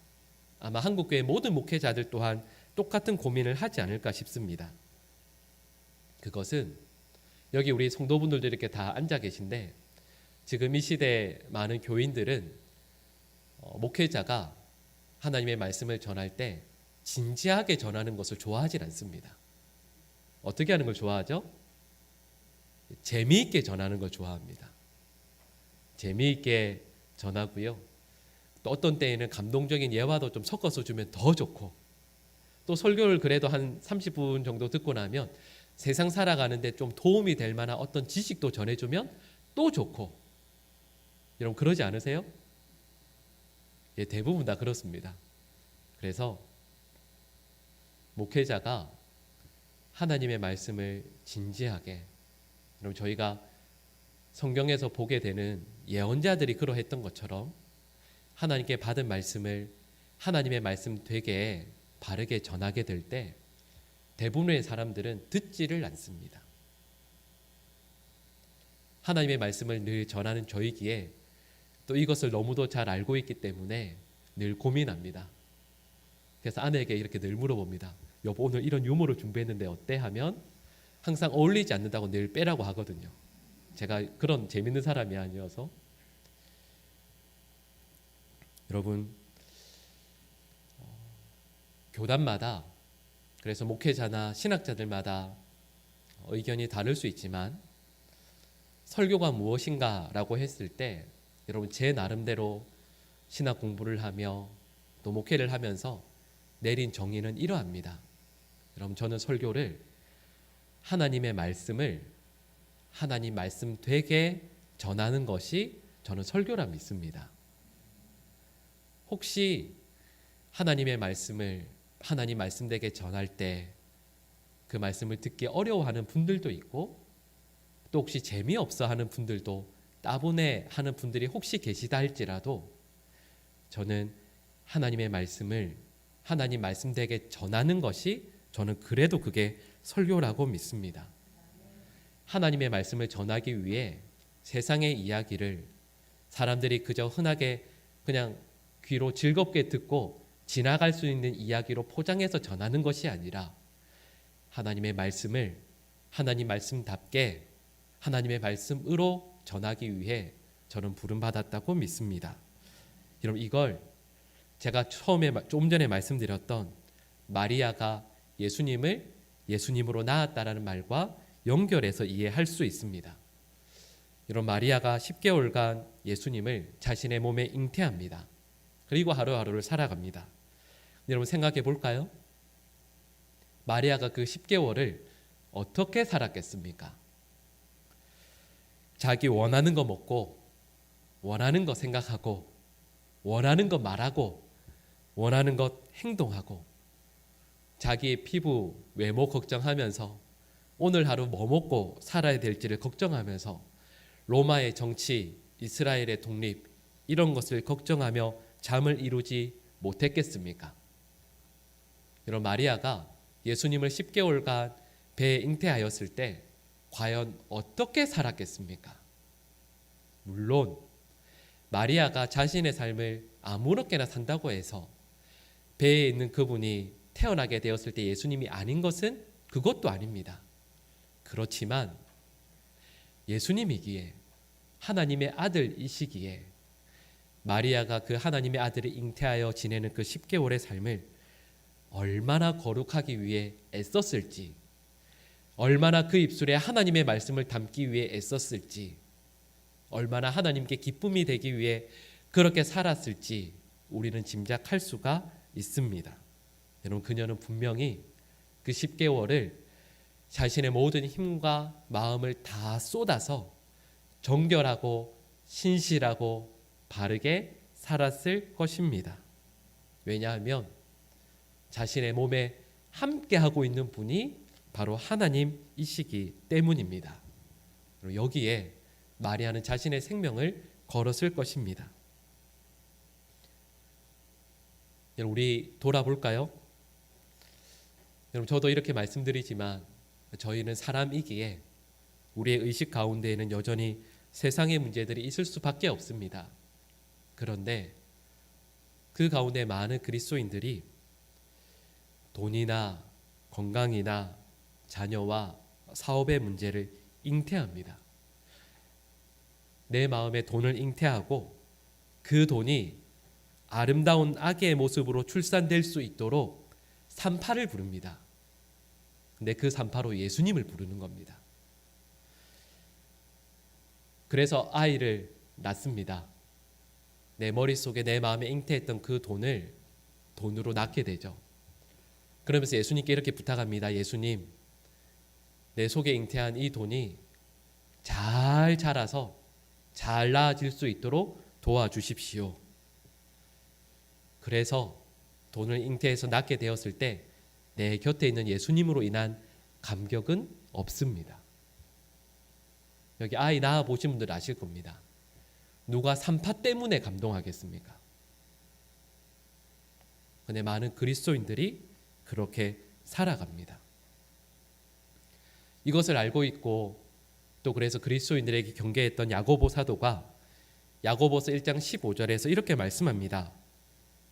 아마 한국교회 모든 목회자들 또한 똑같은 고민을 하지 않을까 싶습니다. 그것은 여기 우리 성도분들도 이렇게 다 앉아 계신데 지금 이 시대 많은 교인들은 목회자가 하나님의 말씀을 전할 때 진지하게 전하는 것을 좋아하지 않습니다. 어떻게 하는 걸 좋아하죠? 재미있게 전하는 걸 좋아합니다. 재미있게 전하고요, 또 어떤 때에는 감동적인 예화도 좀 섞어서 주면 더 좋고, 또 설교를 그래도 한 30분 정도 듣고 나면 세상 살아가는데 좀 도움이 될 만한 어떤 지식도 전해주면 또 좋고. 여러분 그러지 않으세요? 예, 대부분 다 그렇습니다. 그래서 목회자가 하나님의 말씀을 진지하게, 여러분 저희가 성경에서 보게 되는 예언자들이 그러했던 것처럼 하나님께 받은 말씀을 하나님의 말씀 되게 바르게 전하게 될 때 대부분의 사람들은 듣지를 않습니다. 하나님의 말씀을 늘 전하는 저이기에 또 이것을 너무도 잘 알고 있기 때문에 늘 고민합니다. 그래서 아내에게 이렇게 늘 물어봅니다. 여보 오늘 이런 유머를 준비했는데 어때? 하면 항상 어울리지 않는다고 늘 빼라고 하거든요. 제가 그런 재밌는 사람이 아니어서. 여러분, 교단마다, 그래서 목회자나 신학자들마다 의견이 다를 수 있지만 설교가 무엇인가라고 했을 때 여러분, 제 나름대로 신학 공부를 하며 또 목회를 하면서 내린 정의는 이러합니다. 여러분, 저는 설교를 하나님의 말씀을 하나님 말씀 되게 전하는 것이 저는 설교라 믿습니다. 혹시 하나님의 말씀을 하나님 말씀되게 전할 때 그 말씀을 듣기 어려워하는 분들도 있고, 또 혹시 재미없어 하는 분들도 따분해 하는 분들이 혹시 계시다 할지라도 저는 하나님의 말씀을 하나님 말씀되게 전하는 것이 저는 그래도 그게 설교라고 믿습니다. 하나님의 말씀을 전하기 위해 세상의 이야기를 사람들이 그저 흔하게 그냥 귀로 즐겁게 듣고 지나갈 수 있는 이야기로 포장해서 전하는 것이 아니라 하나님의 말씀을 하나님 말씀답게 하나님의 말씀으로 전하기 위해 저는 부름받았다고 믿습니다. 여러분, 이걸 제가 처음에 좀 전에 말씀드렸던 마리아가 예수님을 예수님으로 낳았다라는 말과 연결해서 이해할 수 있습니다. 여러분, 마리아가 10개월간 예수님을 자신의 몸에 잉태합니다. 그리고 하루하루를 살아갑니다. 여러분, 생각해 볼까요? 마리아가 그 10개월을 어떻게 살았겠습니까? 자기 원하는 거 먹고, 원하는 거 생각하고, 원하는 거 말하고, 원하는 것 행동하고, 자기의 피부, 외모 걱정하면서 오늘 하루 뭐 먹고 살아야 될지를 걱정하면서 로마의 정치, 이스라엘의 독립, 이런 것을 걱정하며 잠을 이루지 못했겠습니까? 여러분, 마리아가 예수님을 10개월간 배에 잉태하였을 때 과연 어떻게 살았겠습니까? 물론 마리아가 자신의 삶을 아무렇게나 산다고 해서 배에 있는 그분이 태어나게 되었을 때 예수님이 아닌 것은 그것도 아닙니다. 그렇지만 예수님이기에 하나님의 아들이시기에 마리아가 그 하나님의 아들을 잉태하여 지내는 그 10개월의 삶을 얼마나 거룩하기 위해 애썼을지, 얼마나 그 입술에 하나님의 말씀을 담기 위해 애썼을지, 얼마나 하나님께 기쁨이 되기 위해 그렇게 살았을지 우리는 짐작할 수가 있습니다. 여러분, 그녀는 분명히 그 10개월을 자신의 모든 힘과 마음을 다 쏟아서 정결하고 신실하고 바르게 살았을 것입니다. 왜냐하면 자신의 몸에 함께하고 있는 분이 바로 하나님이시기 때문입니다. 여기에 마리아는 자신의 생명을 걸었을 것입니다. 여러분, 우리 돌아볼까요? 여러분, 저도 이렇게 말씀드리지만 저희는 사람이기에 우리의 의식 가운데에는 여전히 세상의 문제들이 있을 수밖에 없습니다. 그런데 그 가운데 많은 그리스도인들이 돈이나 건강이나 자녀와 사업의 문제를 잉태합니다. 내 마음에 돈을 잉태하고 그 돈이 아름다운 아기의 모습으로 출산될 수 있도록 산파를 부릅니다. 근데 그 산파로 예수님을 부르는 겁니다. 그래서 아이를 낳습니다. 내 머릿속에 내 마음에 잉태했던 그 돈을 돈으로 낳게 되죠. 그러면서 예수님께 이렇게 부탁합니다. 예수님, 내 속에 잉태한 이 돈이 잘 자라서 잘 나아질 수 있도록 도와주십시오. 그래서 돈을 잉태해서 낳게 되었을 때 내 곁에 있는 예수님으로 인한 감격은 없습니다. 여기 아이 낳아 보신 분들 아실 겁니다. 누가 산파 때문에 감동하겠습니까? 근데 많은 그리스도인들이 그렇게 살아갑니다. 이것을 알고 있고 또 그래서 그리스도인들에게 경계했던 야고보 사도가 야고보서 1장 15절에서 이렇게 말씀합니다.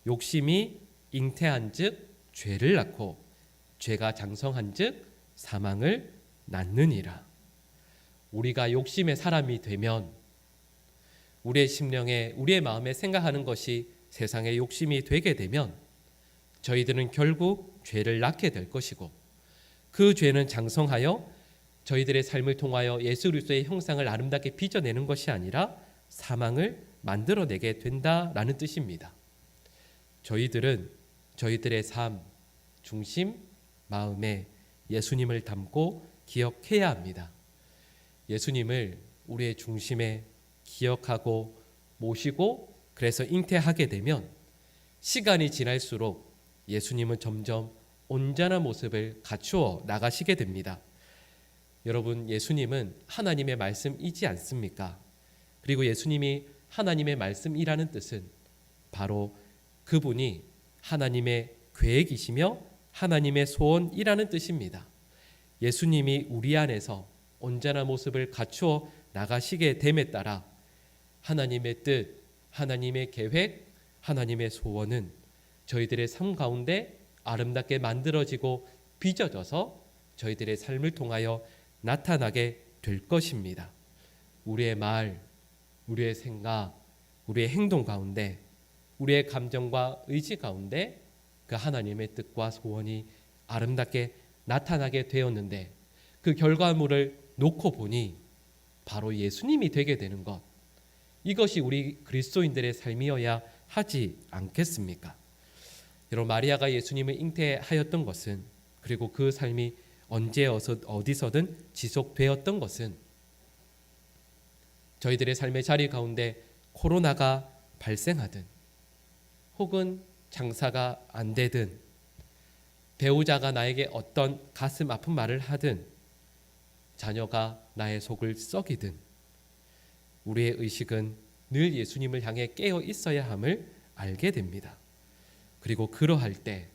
욕심이 잉태한 즉 죄를 낳고 죄가 장성한 즉 사망을 낳느니라. 우리가 욕심의 사람이 되면 우리의 심령에 우리의 마음에 생각하는 것이 세상의 욕심이 되게 되면 저희들은 결국 죄를 낳게 될 것이고 그 죄는 장성하여 저희들의 삶을 통하여 예수 그리스도의 형상을 아름답게 빚어내는 것이 아니라 사망을 만들어내게 된다라는 뜻입니다. 저희들은 저희들의 삶, 중심, 마음에 예수님을 담고 기억해야 합니다. 예수님을 우리의 중심에 기억하고 모시고 그래서 잉태하게 되면 시간이 지날수록 예수님은 점점 온전한 모습을 갖추어 나가시게 됩니다. 여러분, 예수님은 하나님의 말씀이지 않습니까? 그리고 예수님이 하나님의 말씀이라는 뜻은 바로 그분이 하나님의 계획이시며 하나님의 소원이라는 뜻입니다. 예수님이 우리 안에서 온전한 모습을 갖추어 나가시게 됨에 따라 하나님의 뜻, 하나님의 계획, 하나님의 소원은 저희들의 삶 가운데 아름답게 만들어지고 빚어져서 저희들의 삶을 통하여 나타나게 될 것입니다. 우리의 말, 우리의 생각, 우리의 행동 가운데, 우리의 감정과 의지 가운데 그 하나님의 뜻과 소원이 아름답게 나타나게 되었는데 그 결과물을 놓고 보니 바로 예수님이 되게 되는 것, 이것이 우리 그리스도인들의 삶이어야 하지 않겠습니까? 여러분, 마리아가 예수님을 잉태하였던 것은, 그리고 그 삶이 언제 어디서든 지속되었던 것은 저희들의 삶의 자리 가운데 코로나가 발생하든 혹은 장사가 안 되든 배우자가 나에게 어떤 가슴 아픈 말을 하든 자녀가 나의 속을 썩이든 우리의 의식은 늘 예수님을 향해 깨어 있어야 함을 알게 됩니다. 그리고 그러할 때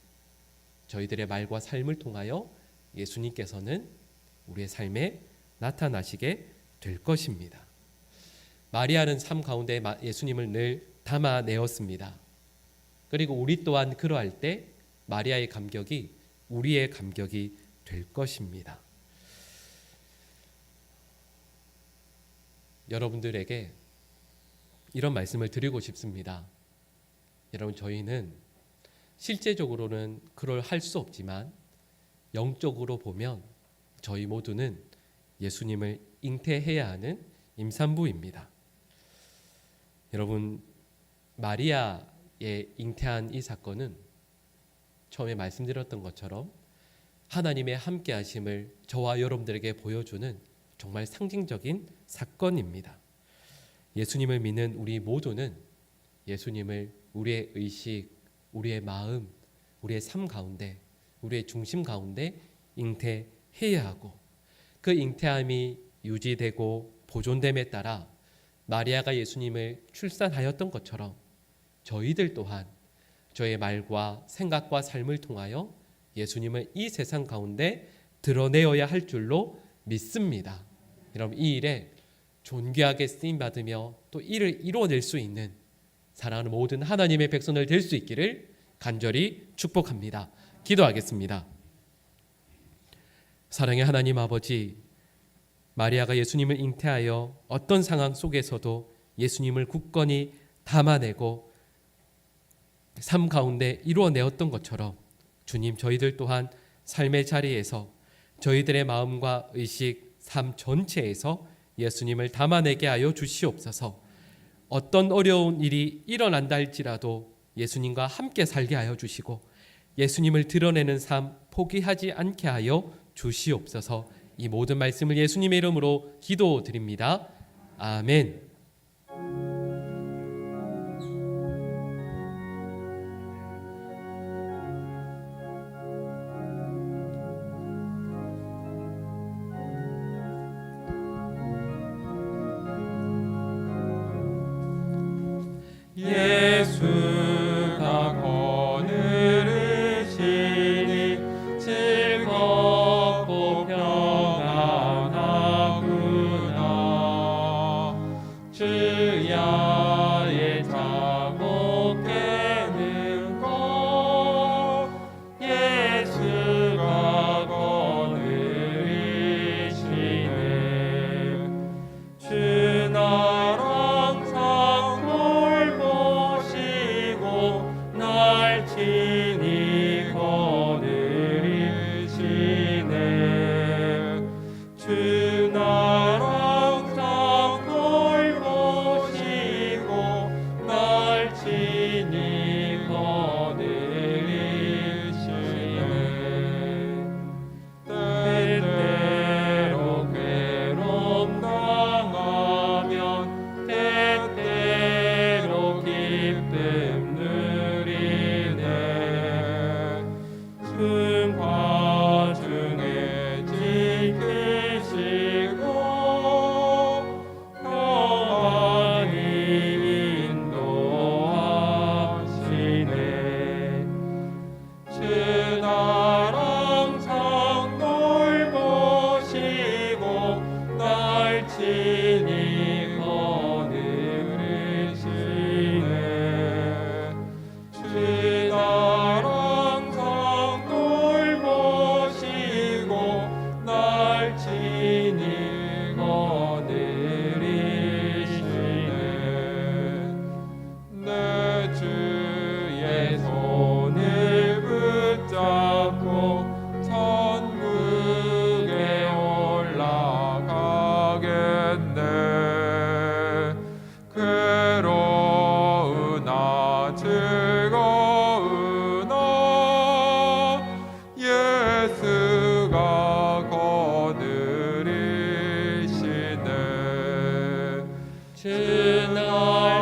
저희들의 말과 삶을 통하여 예수님께서는 우리의 삶에 나타나시게 될 것입니다. 마리아는 삶 가운데 예수님을 늘 담아내었습니다. 그리고 우리 또한 그러할 때 마리아의 감격이 우리의 감격이 될 것입니다. 여러분들에게 이런 말씀을 드리고 싶습니다. 여러분, 저희는 실제적으로는 그럴 할 수 없지만 영적으로 보면 저희 모두는 예수님을 잉태해야 하는 임산부입니다. 여러분, 마리아의 잉태한 이 사건은 처음에 말씀드렸던 것처럼 하나님의 함께하심을 저와 여러분들에게 보여주는 정말 상징적인 사건입니다. 예수님을 믿는 우리 모두는 예수님을 우리의 의식, 우리의 마음, 우리의 삶 가운데, 우리의 중심 가운데 잉태해야 하고 그 잉태함이 유지되고 보존됨에 따라 마리아가 예수님을 출산하였던 것처럼 저희들 또한 저의 말과 생각과 삶을 통하여 예수님을 이 세상 가운데 드러내어야 할 줄로 믿습니다. 여러분, 이 일에 존귀하게 쓰임받으며 또 이를 이루어낼 수 있는 사랑하는 모든 하나님의 백성들 될 수 있기를 간절히 축복합니다. 기도하겠습니다. 사랑의 하나님 아버지, 마리아가 예수님을 잉태하여 어떤 상황 속에서도 예수님을 굳건히 담아내고 삶 가운데 이루어내었던 것처럼 주님, 저희들 또한 삶의 자리에서 저희들의 마음과 의식, 삶 전체에서 예수님을 담아내게 하여 주시옵소서. 어떤 어려운 일이 일어난다 할지라도 예수님과 함께 살게 하여 주시고 예수님을 드러내는 삶 포기하지 않게 하여 주시옵소서. 이 모든 말씀을 예수님의 이름으로 기도드립니다. 아멘. 예수가 거느리시니 즐겁고 평안하구나. 주야 나랑 상을 모시고 날 친히 거느리시네. 때때로 괴로움 당하면 때때로 기쁨 누리네. 승화 중에 지키시고 평안히 인도하시네. 주 나랑 상을 모시고 날 친히 거느리시네. 주 나랑 상을 모시고 날 친히 거느리시네. 내 주의 손을 붙잡고 천국에 올라가겠네. 괴로우나 즐거우나 예수가 거느리시네. 주 날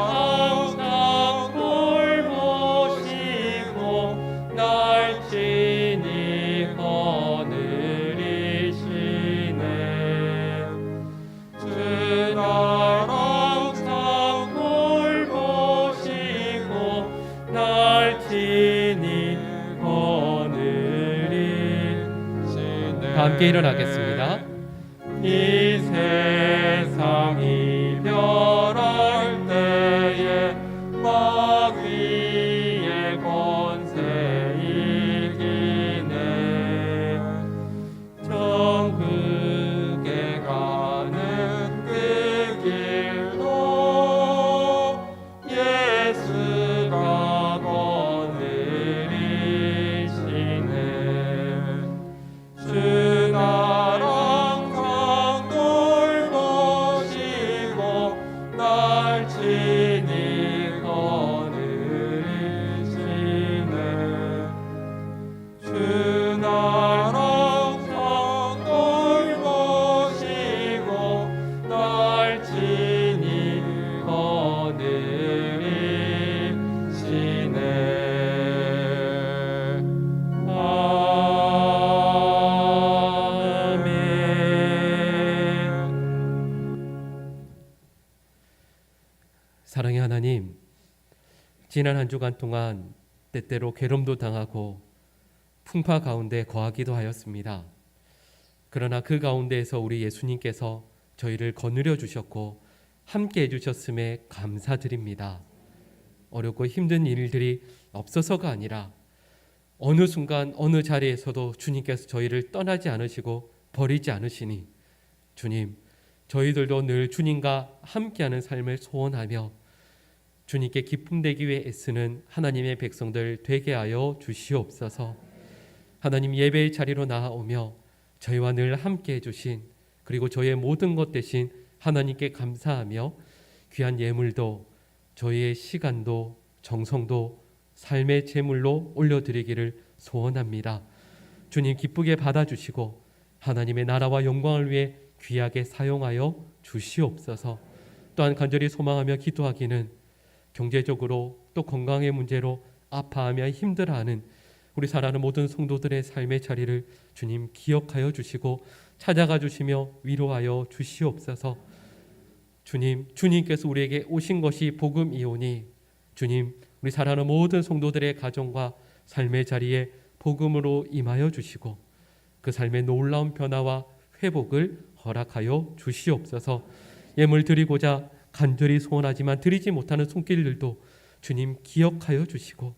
항상 돌보시고 날 친히 거느리시네. 주 날 항상 돌보시고 날 친히 거느리시네. 함께 일어나겠습니다. 이 세상이 별할 때에 마귀의 권세 이기네. 천국에 가는 그 길도 예수가 거느리시네. 주 나랑 상을 모시고 날 친히 거느리시네. 주 나랑 상을 모시고 날 친히 거느리시네. 사랑의 하나님, 지난 한 주간 동안 때때로 괴로움도 당하고 풍파 가운데 거하기도 하였습니다. 그러나 그 가운데에서 우리 예수님께서 저희를 거느려 주셨고 함께 해주셨음에 감사드립니다. 어렵고 힘든 일들이 없어서가 아니라 어느 순간 어느 자리에서도 주님께서 저희를 떠나지 않으시고 버리지 않으시니 주님, 저희들도 늘 주님과 함께하는 삶을 소원하며 주님께 기쁨 되기 위해 애쓰는 하나님의 백성들 되게 하여 주시옵소서. 하나님, 예배의 자리로 나아오며 저희와 늘 함께 해주신, 그리고 저희의 모든 것 대신 하나님께 감사하며 귀한 예물도 저희의 시간도 정성도 삶의 제물로 올려드리기를 소원합니다. 주님, 기쁘게 받아주시고 하나님의 나라와 영광을 위해 귀하게 사용하여 주시옵소서. 또한 간절히 소망하며 기도하기는 경제적으로 또 건강의 문제로 아파하며 힘들어하는 우리 사랑하는 모든 성도들의 삶의 자리를 주님 기억하여 주시고 찾아가 주시며 위로하여 주시옵소서. 주님, 주님께서 우리에게 오신 것이 복음이오니 주님, 우리 사랑하는 모든 성도들의 가정과 삶의 자리에 복음으로 임하여 주시고 그 삶의 놀라운 변화와 회복을 허락하여 주시옵소서. 예물 드리고자 간절히 소원하지만 드리지 못하는 손길들도 주님 기억하여 주시고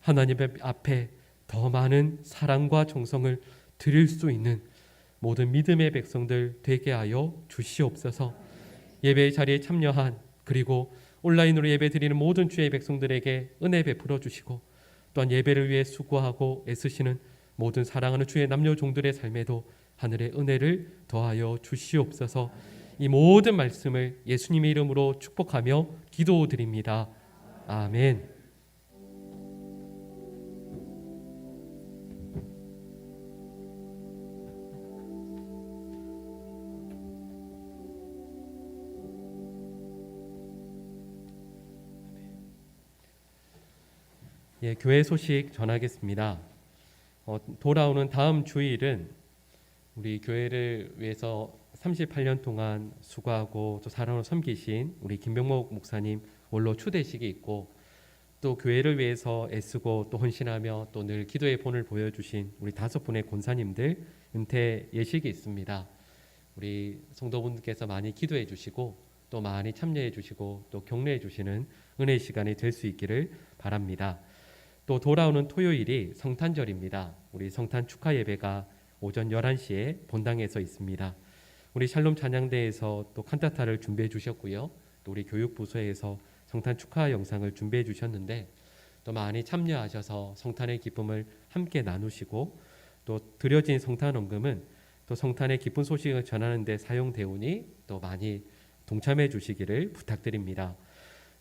하나님 앞에 더 많은 사랑과 정성을 드릴 수 있는 모든 믿음의 백성들 되게 하여 주시옵소서. 예배의 자리에 참여한, 그리고 온라인으로 예배 드리는 모든 주의 백성들에게 은혜 베풀어 주시고 또한 예배를 위해 수고하고 애쓰시는 모든 사랑하는 주의 남녀 종들의 삶에도 하늘의 은혜를 더하여 주시옵소서. 이 모든 말씀을 예수님의 이름으로 축복하며 기도드립니다. 아멘. 예, 교회 소식 전하겠습니다. 돌아오는 다음 주일은 우리 교회를 위해서 38년 동안 수고하고 또 사랑으로 섬기신 우리 김병목 목사님 원로 추대식이 있고, 또 교회를 위해서 애쓰고 또 헌신하며 또 늘 기도의 본을 보여주신 우리 5분의 권사님들 은퇴 예식이 있습니다. 우리 성도분들께서 많이 기도해 주시고 또 많이 참여해 주시고 또 격려해 주시는 은혜의 시간이 될 수 있기를 바랍니다. 또 돌아오는 토요일이 성탄절입니다. 우리 성탄 축하 예배가 오전 11시에 본당에서 있습니다. 우리 샬롬 찬양대에서 또 칸타타를 준비해 주셨고요. 또 우리 교육부서에서 성탄 축하 영상을 준비해 주셨는데, 또 많이 참여하셔서 성탄의 기쁨을 함께 나누시고, 또 드려진 성탄 헌금은 또 성탄의 기쁜 소식을 전하는 데 사용되오니 또 많이 동참해 주시기를 부탁드립니다.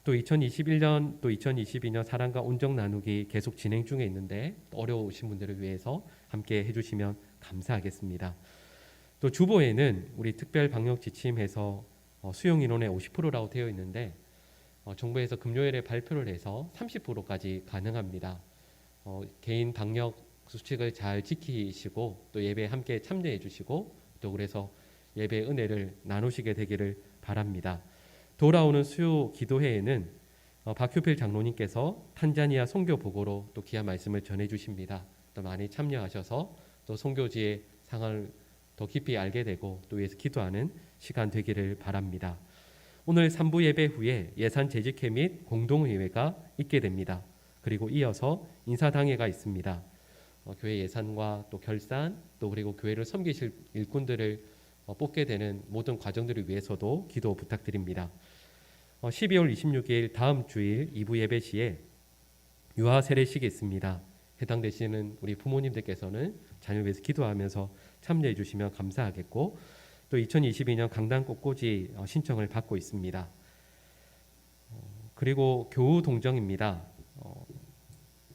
또 2021년 또 2022년 사랑과 온정 나누기 계속 진행 중에 있는데, 어려우신 분들을 위해서 함께 해주시면 감사하겠습니다. 또 주보에는 우리 특별 방역 지침에서 수용 인원의 50%라고 되어 있는데, 정부에서 금요일에 발표를 해서 30%까지 가능합니다. 개인 방역 수칙을 잘 지키시고 또 예배에 함께 참여해 주시고 또 그래서 예배 은혜를 나누시게 되기를 바랍니다. 돌아오는 수요 기도회에는 박효필 장로님께서 탄자니아 선교 보고로 또 귀한 말씀을 전해 주십니다. 또 많이 참여하셔서 또 선교지의 상황을 더 깊이 알게 되고 또 위해서 기도하는 시간 되기를 바랍니다. 오늘 3부 예배 후에 예산 재직회 및 공동의회가 있게 됩니다. 그리고 이어서 인사당회가 있습니다. 교회 예산과 또 결산 또 그리고 교회를 섬기실 일꾼들을 뽑게 되는 모든 과정들을 위해서도 기도 부탁드립니다. 12월 26일 다음 주일 2부 예배 시에 유아 세례식이 있습니다. 해당되시는 우리 부모님들께서는 자녀를 위해서 기도하면서 참여해 주시면 감사하겠고, 또 2022년 강단 꽃꽂이 신청을 받고 있습니다. 그리고 교우 동정입니다.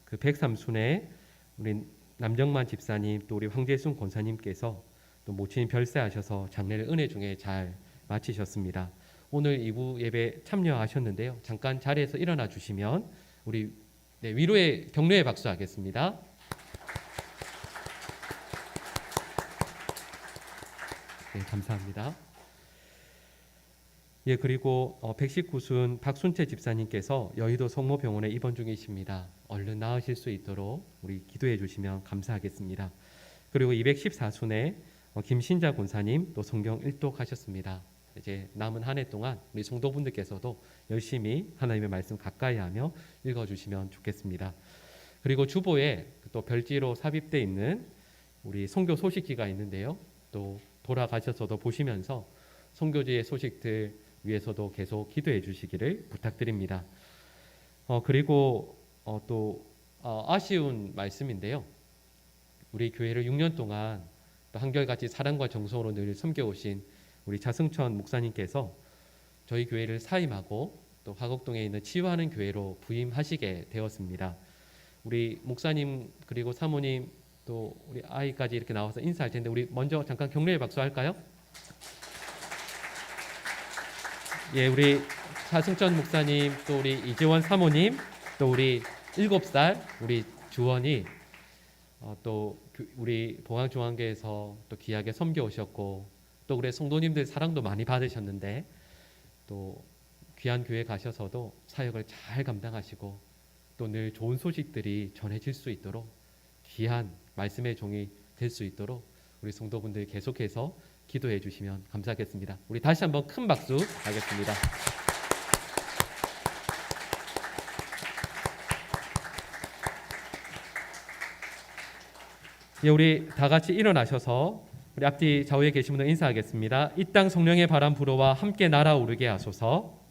그 103순회 우리 남정만 집사님 또 우리 황재순 권사님께서 또 모친 별세하셔서 장례를 은혜 중에 잘 마치셨습니다. 오늘 2부 예배 참여하셨는데요. 잠깐 자리에서 일어나 주시면 우리 위로의 격려의 박수 하겠습니다. 네, 감사합니다. 예, 그리고 119순 박순채 집사님께서 여의도 성모병원에 입원 중이십니다. 얼른 나으실 수 있도록 우리 기도해 주시면 감사하겠습니다. 그리고 214순에 김신자 권사님 또 성경 일독하셨습니다. 이제 남은 한 해 동안 우리 성도분들께서도 열심히 하나님의 말씀 가까이 하며 읽어주시면 좋겠습니다. 그리고 주보에 또 별지로 삽입되어 있는 우리 선교 소식지가 있는데요. 또 돌아가셔서도 보시면서 선교지의 소식들 위해서도 계속 기도해 주시기를 부탁드립니다. 그리고 또 아쉬운 말씀인데요. 우리 교회를 6년 동안 또 한결같이 사랑과 정성으로 늘 섬겨오신 우리 자승천 목사님께서 저희 교회를 사임하고 또 화곡동에 있는 치유하는 교회로 부임하시게 되었습니다. 우리 목사님 그리고 사모님 또 우리 아이까지 이렇게 나와서 인사할 텐데, 우리 먼저 잠깐 격려의 박수 할까요? 예, 우리 자승천 목사님 또 우리 이재원 사모님 또 우리 7살 우리 주원이 또 우리 봉황중앙교회에서 또 귀하게 섬겨 오셨고 또 우리 성도님들 사랑도 많이 받으셨는데, 또 귀한 교회 가셔서도 사역을 잘 감당하시고 또 늘 좋은 소식들이 전해질 수 있도록 귀한 말씀의 종이 될 수 있도록 우리 성도분들 계속해서 기도해 주시면 감사하겠습니다. 우리 다시 한번 큰 박수 하겠습니다. 예, 우리 다 같이 일어나셔서 우리 앞뒤 좌우에 계신 분들 인사하겠습니다. 이 땅 성령의 바람 불어와 함께 날아오르게 하소서.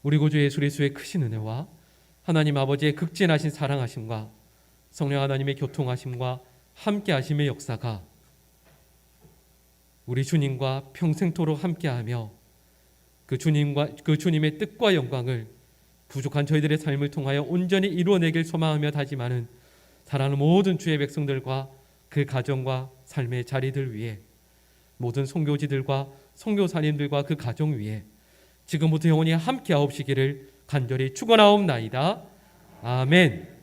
우리 구주 예수 그리스도의 크신 은혜와 하나님 아버지의 극진하신 사랑하심과 성령 하나님의 교통하심과 함께하심의 역사가 우리 주님과 평생토록 함께하며 그 주님의 뜻과 영광을 부족한 저희들의 삶을 통하여 온전히 이루어내길 소망하며 다짐하는 사랑하는 모든 주의 백성들과 그 가정과 삶의 자리들 위해 모든 선교지들과 선교사님들과 그 가정 위에 지금부터 영원히 함께하옵시기를 간절히 축원하옵나이다. 아멘.